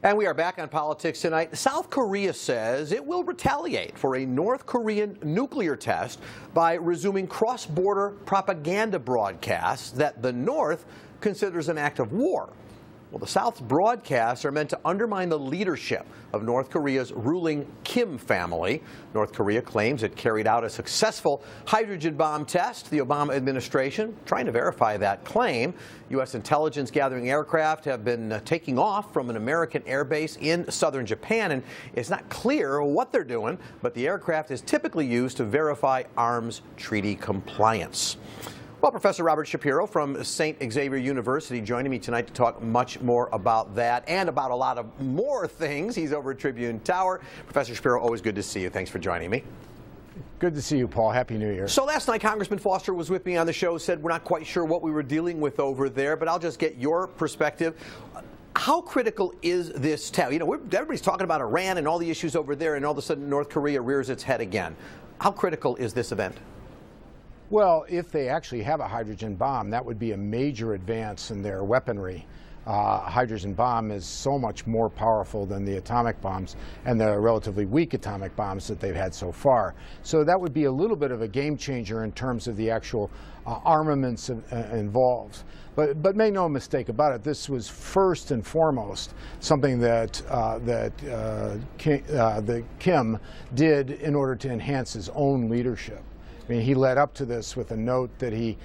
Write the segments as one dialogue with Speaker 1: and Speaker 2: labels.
Speaker 1: And we are back on politics tonight. South Korea says it will retaliate for a North Korean nuclear test by resuming cross-border propaganda broadcasts that the North considers an act of war. Well, the South's broadcasts are meant to undermine the leadership of North Korea's ruling Kim family. North Korea claims it carried out a successful hydrogen bomb test. The Obama administration trying to verify that claim. U.S. intelligence gathering aircraft have been taking off from an American airbase in southern Japan, and it's not clear what they're doing, but the aircraft is typically used to verify arms treaty compliance. Well, Professor Robert Shapiro from St. Xavier University joining me tonight to talk much more about that and about a lot of more things. He's over at Tribune Tower. Professor Shapiro, always good to see you. Thanks for joining me.
Speaker 2: Good to see you, Paul. Happy New Year.
Speaker 1: So last night, Congressman Foster was with me on the show, said we're not quite sure what we were dealing with over there, but I'll just get your perspective. How critical is this test? You know, everybody's talking about Iran and all the issues over there, and all of a sudden North Korea rears its head again. How critical is this event?
Speaker 2: Well, if they actually have a hydrogen bomb, that would be a major advance in their weaponry. A hydrogen bomb is so much more powerful than the atomic bombs and the relatively weak atomic bombs that they've had so far. So that would be a little bit of a game changer in terms of the actual armaments involved. But make no mistake about it, this was first and foremost something that Kim did in order to enhance his own leadership. I mean, he led up to this with a note that he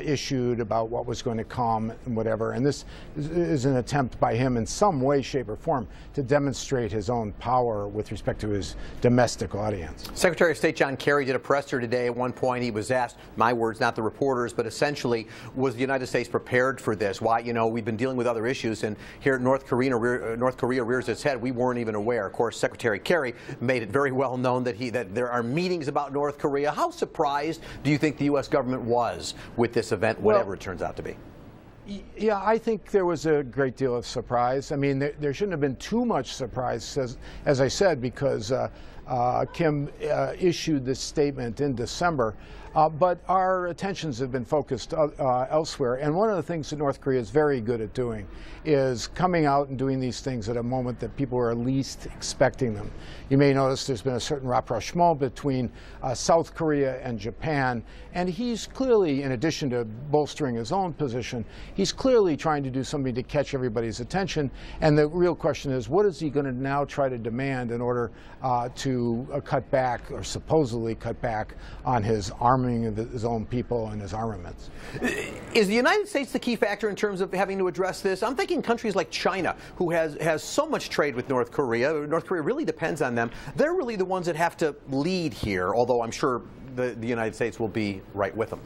Speaker 2: issued about what was going to come and whatever. And this is an attempt by him in some way, shape, or form to demonstrate his own power with respect to his domestic audience.
Speaker 1: Secretary of State John Kerry did a presser today. At one point, he was asked, my words, not the reporters, but essentially, was the United States prepared for this? Why, you know, we've been dealing with other issues, and here North Korea rears its head. We weren't even aware. Of course, Secretary Kerry made it very well known that there are meetings about North Korea. How surprised do you think the U.S. government was with this event, whatever it turns out to be?
Speaker 2: Yeah, I think there was a great deal of surprise. I mean, there shouldn't have been too much surprise, as I said, because Kim issued this statement in December. But our attentions have been focused elsewhere. And one of the things that North Korea is very good at doing is coming out and doing these things at a moment that people are least expecting them. You may notice there's been a certain rapprochement between South Korea and Japan. And he's clearly, in addition to bolstering his own position, he's clearly trying to do something to catch everybody's attention. And the real question is, what is he going to now try to demand in order to cut back, or supposedly cut back, on his armament of his own people and his armaments?
Speaker 1: Is the United States the key factor in terms of having to address this? I'm thinking countries like China, who has so much trade with North Korea. North Korea really depends on them. They're really the ones that have to lead here, although I'm sure the United States will be right with them.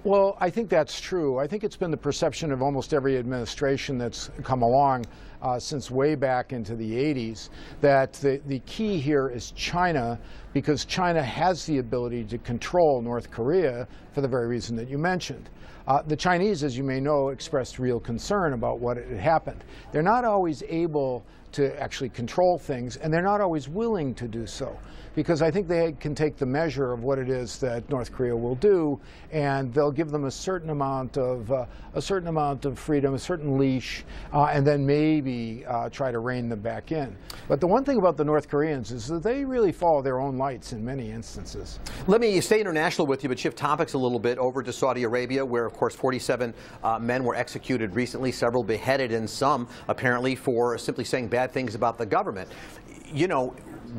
Speaker 2: Well, I think that's true. I think it's been the perception of almost every administration that's come along since way back into the 80s that the key here is China, because China has the ability to control North Korea for the very reason that you mentioned. The Chinese, as you may know, expressed real concern about what had happened. They're not always able to actually control things, and they're not always willing to do so, because I think they can take the measure of what it is that North Korea will do, and they'll give them a certain amount of freedom, a certain leash, and then maybe try to rein them back in. But the one thing about the North Koreans is that they really follow their own lights in many instances.
Speaker 1: Let me stay international with you, but shift topics a little bit over to Saudi Arabia, where, of course, 47 men were executed recently, several beheaded, and some apparently for simply saying bad things about the government. You know,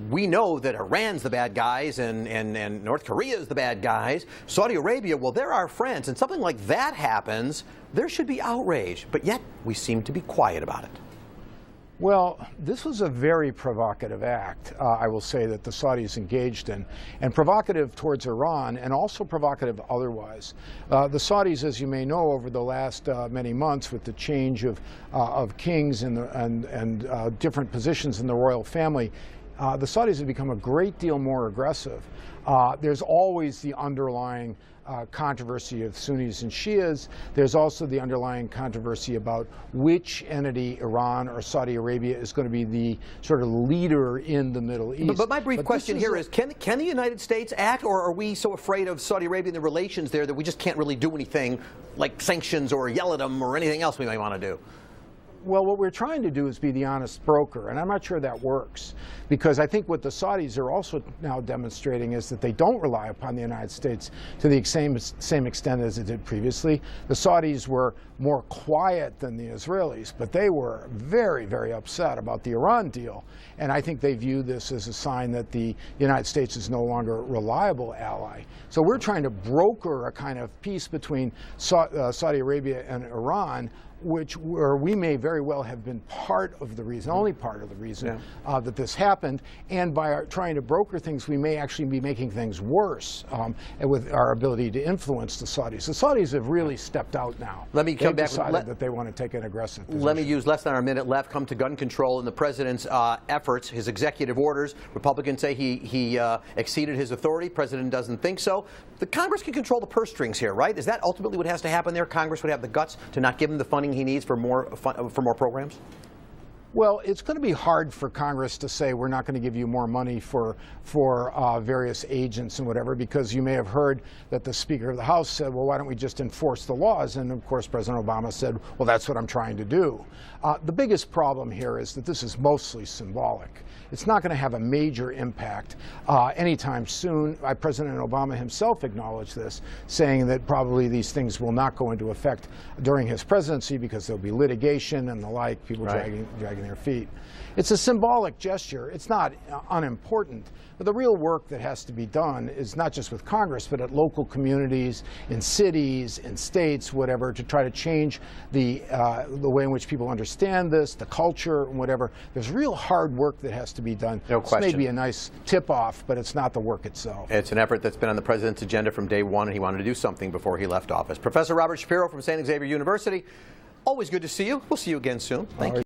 Speaker 1: we know that Iran's the bad guys and North Korea's the bad guys. Saudi Arabia, well, they're our friends, and something like that happens, there should be outrage, but yet we seem to be quiet about it.
Speaker 2: Well, this was a very provocative act, I will say, that the Saudis engaged in, and provocative towards Iran, and also provocative otherwise. The Saudis, as you may know, over the last many months, with the change of kings and different positions in the royal family, the Saudis have become a great deal more aggressive. There's always the underlying controversy of Sunnis and Shias. There's also the underlying controversy about which entity, Iran or Saudi Arabia, is going to be the sort of leader in the Middle East.
Speaker 1: But my brief question here is, can the United States act, or are we so afraid of Saudi Arabia and the relations there that we just can't really do anything like sanctions or yell at them or anything else we might want to do?
Speaker 2: Well, what we're trying to do is be the honest broker, and I'm not sure that works, because I think what the Saudis are also now demonstrating is that they don't rely upon the United States to the same extent as it did previously. The Saudis were more quiet than the Israelis, but they were very, very upset about the Iran deal, and I think they view this as a sign that the United States is no longer a reliable ally. So we're trying to broker a kind of peace between Saudi Arabia and Iran, where we may very well have been part of the reason, only part of the reason that this happened, and by trying to broker things, we may actually be making things worse with our ability to influence the Saudis. The Saudis have really stepped out now.
Speaker 1: Let me come back.
Speaker 2: Decided that they want to take an aggressive position.
Speaker 1: Let me use less than a minute left. Come to gun control and the president's efforts, his executive orders. Republicans say he exceeded his authority. President doesn't think so. The Congress can control the purse strings here, right? Is that ultimately what has to happen there? Congress would have the guts to not give him the funding he needs for more programs?
Speaker 2: Well, it's going to be hard for Congress to say we're not going to give you more money for various agents and whatever, because you may have heard that the Speaker of the House said, well, why don't we just enforce the laws? And of course, President Obama said, well, that's what I'm trying to do. The biggest problem here is that this is mostly symbolic. It's not going to have a major impact anytime soon. President Obama himself acknowledged this, saying that probably these things will not go into effect during his presidency because there'll be litigation and the like, people dragging their feet. It's a symbolic gesture. It's not unimportant. But the real work that has to be done is not just with Congress, but at local communities, in cities, in states, whatever, to try to change the way in which people understand this, the culture, and whatever. There's real hard work that has to be done.
Speaker 1: No question.
Speaker 2: This may be a nice tip-off, but it's not the work itself. It's
Speaker 1: an effort that's been on the president's agenda from day one, and he wanted to do something before he left office. Professor Robert Shapiro from Xavier University, always good to see you. We'll see you again soon. Thank you.